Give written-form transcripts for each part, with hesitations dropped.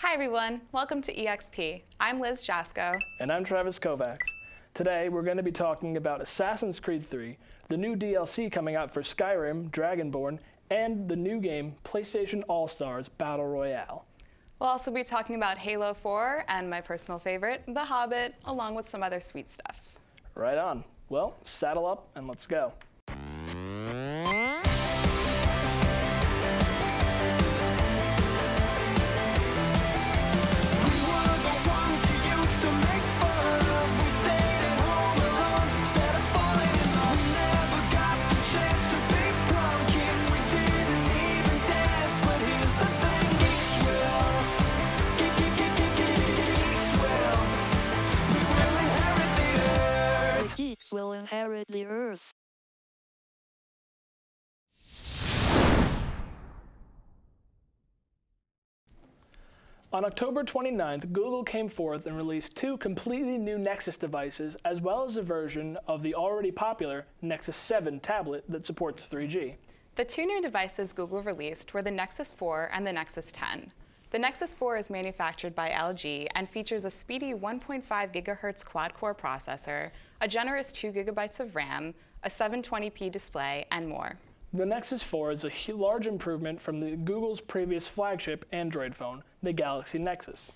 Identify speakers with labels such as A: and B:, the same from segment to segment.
A: Hi everyone, welcome to EXP. I'm Liz Jasko.
B: And I'm Travis Kovacs. Today we're going to be talking about Assassin's Creed 3, the new DLC coming out for Skyrim Dragonborn, and the new game PlayStation Allstars Battle Royale.
A: We'll also be talking about Halo 4 and my personal favorite, The Hobbit, along with some other sweet stuff.
B: Right on. Well, saddle up and let's go.
C: Geeks will inherit the earth.
B: On October 29th, Google came forth and released two completely new Nexus devices, as well as a version of the already popular Nexus 7 tablet that supports 3G.
A: The two new devices Google released were the Nexus 4 and the Nexus 10. The Nexus 4 is manufactured by LG and features a speedy 1.5 GHz quad-core processor, a generous 2 GB of RAM, a 720p display, and more.
B: The Nexus 4 is a large improvement from Google's previous flagship Android phone, the Galaxy Nexus.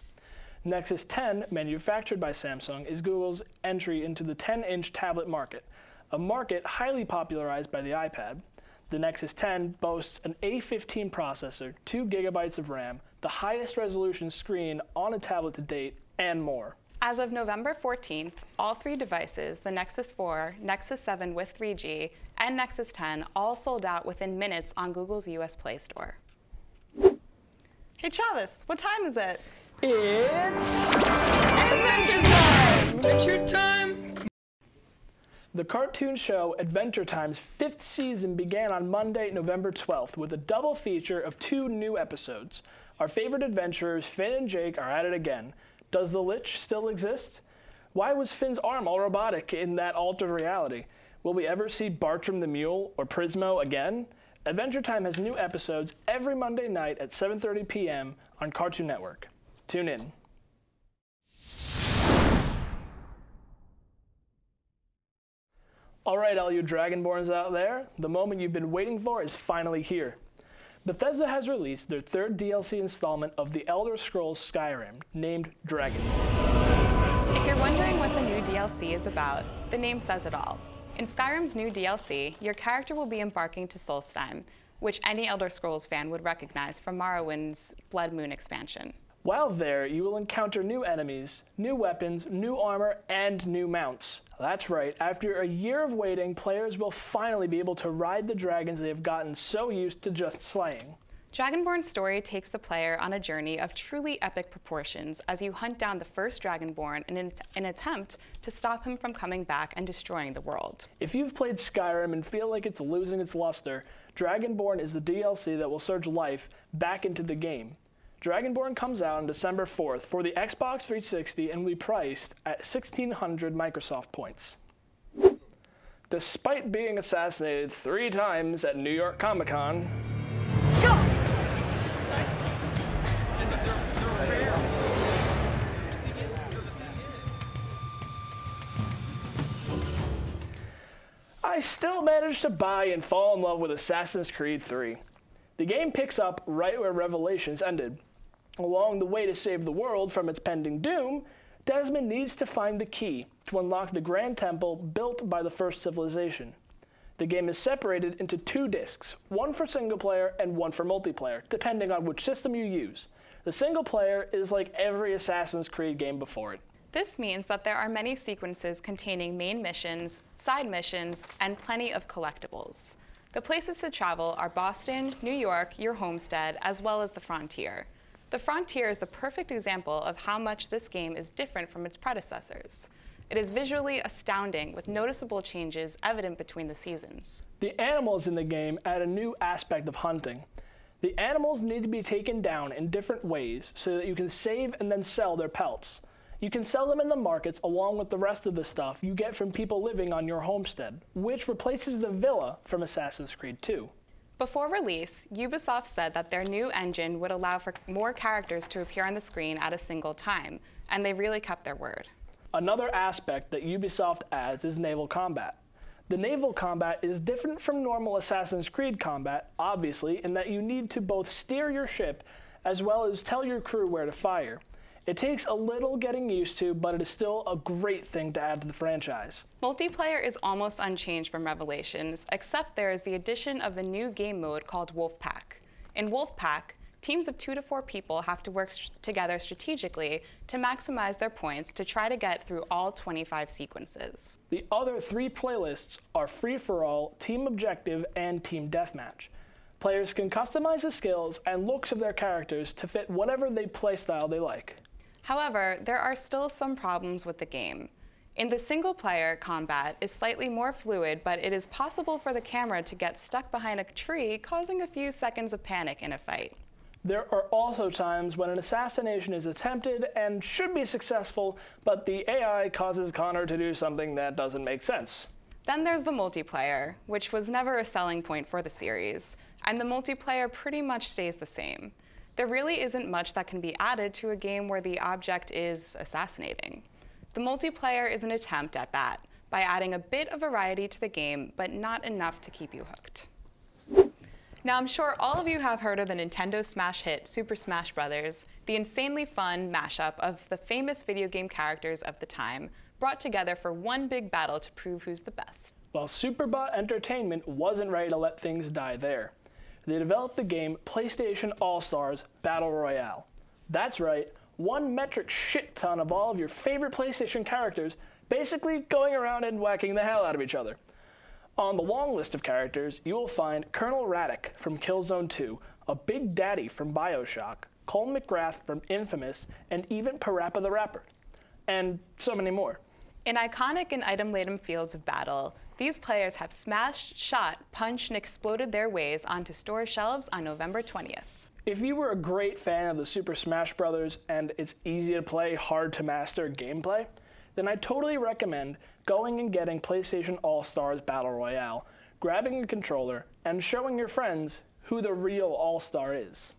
B: Nexus 10, manufactured by Samsung, is Google's entry into the 10-inch tablet market, a market highly popularized by the iPad. The Nexus 10 boasts an A15 processor, 2 GB of RAM, the highest resolution screen on a tablet to date, and more.
A: As of November 14th, all three devices, the Nexus 4, Nexus 7 with 3G, and Nexus 10, all sold out within minutes on Google's US Play Store. Hey Travis, what time is it?
B: It's
A: Adventure time!
B: Adventure Time! The cartoon show Adventure Time's 5th season began on Monday, November 12th, with a double feature of 2 new episodes. Our favorite adventurers, Finn and Jake, are at it again. Does the Lich still exist? Why was Finn's arm all robotic in that altered reality? Will we ever see Bartram the Mule or Prismo again? Adventure Time has new episodes every Monday night at 7:30 p.m. on Cartoon Network. Tune in. All right, all you Dragonborns out there, the moment you've been waiting for is finally here. Bethesda has released their 3rd DLC installment of the Elder Scrolls Skyrim, named Dragonborn.
A: If you're wondering what the new DLC is about, the name says it all. In Skyrim's new DLC, your character will be embarking to Solstheim, which any Elder Scrolls fan would recognize from Morrowind's Blood Moon expansion.
B: While there, you will encounter new enemies, new weapons, new armor, and new mounts. That's right, after a year of waiting, players will finally be able to ride the dragons they have gotten so used to just slaying.
A: Dragonborn's story takes the player on a journey of truly epic proportions as you hunt down the first Dragonborn in an attempt to stop him from coming back and destroying the world.
B: If you've played Skyrim and feel like it's losing its luster, Dragonborn is the DLC that will surge life back into the game. Dragonborn comes out on December 4th for the Xbox 360 and will be priced at 1,600 Microsoft points. Despite being assassinated 3 times at New York Comic-Con, I still managed to buy and fall in love with Assassin's Creed 3. The game picks up right where Revelations ended. Along the way to save the world from its pending doom, Desmond needs to find the key to unlock the Grand Temple built by the first civilization. The game is separated into 2 discs, one for single player and one for multiplayer, depending on which system you use. The single player is like every Assassin's Creed game before it.
A: This means that there are many sequences containing main missions, side missions, and plenty of collectibles. The places to travel are Boston, New York, your homestead, as well as the Frontier. The Frontier is the perfect example of how much this game is different from its predecessors. It is visually astounding, with noticeable changes evident between the seasons.
B: The animals in the game add a new aspect of hunting. The animals need to be taken down in different ways so that you can save and then sell their pelts. You can sell them in the markets along with the rest of the stuff you get from people living on your homestead, which replaces the villa from Assassin's Creed 2.
A: Before release, Ubisoft said that their new engine would allow for more characters to appear on the screen at a single time, and they really kept their word.
B: Another aspect that Ubisoft adds is naval combat. The naval combat is different from normal Assassin's Creed combat, obviously, in that you need to both steer your ship as well as tell your crew where to fire. It takes a little getting used to, but it is still a great thing to add to the franchise.
A: Multiplayer is almost unchanged from Revelations, except there is the addition of the new game mode called Wolfpack. In Wolfpack, teams of 2 to 4 people have to work together strategically to maximize their points to try to get through all 25 sequences.
B: The other 3 playlists are Free-for-All, Team Objective, and Team Deathmatch. Players can customize the skills and looks of their characters to fit whatever playstyle they like.
A: However, there are still some problems with the game. In the single-player, combat is slightly more fluid, but it is possible for the camera to get stuck behind a tree, causing a few seconds of panic in a fight.
B: There are also times when an assassination is attempted and should be successful, but the AI causes Connor to do something that doesn't make sense.
A: Then there's the multiplayer, which was never a selling point for the series, and the multiplayer pretty much stays the same. There really isn't much that can be added to a game where the object is assassinating. The multiplayer is an attempt at that, by adding a bit of variety to the game, but not enough to keep you hooked. Now, I'm sure all of you have heard of the Nintendo Smash hit Super Smash Bros., the insanely fun mashup of the famous video game characters of the time, brought together for one big battle to prove who's the best.
B: Well, Superbot Entertainment wasn't ready to let things die there. They developed the game PlayStation Allstars Battle Royale. That's right, one metric shit ton of all of your favorite PlayStation characters basically going around and whacking the hell out of each other. On the long list of characters, you will find Colonel Raddick from Killzone 2, a Big Daddy from BioShock, Cole McGrath from Infamous, and even Parappa the Rapper. And so many more.
A: In iconic and item-laden fields of battle, these players have smashed, shot, punched, and exploded their ways onto store shelves on November 20th.
B: If you were a great fan of the Super Smash Bros. And its easy-to-play, hard-to-master gameplay, then I totally recommend going and getting PlayStation All-Stars Battle Royale, grabbing a controller, and showing your friends who the real All-Star is.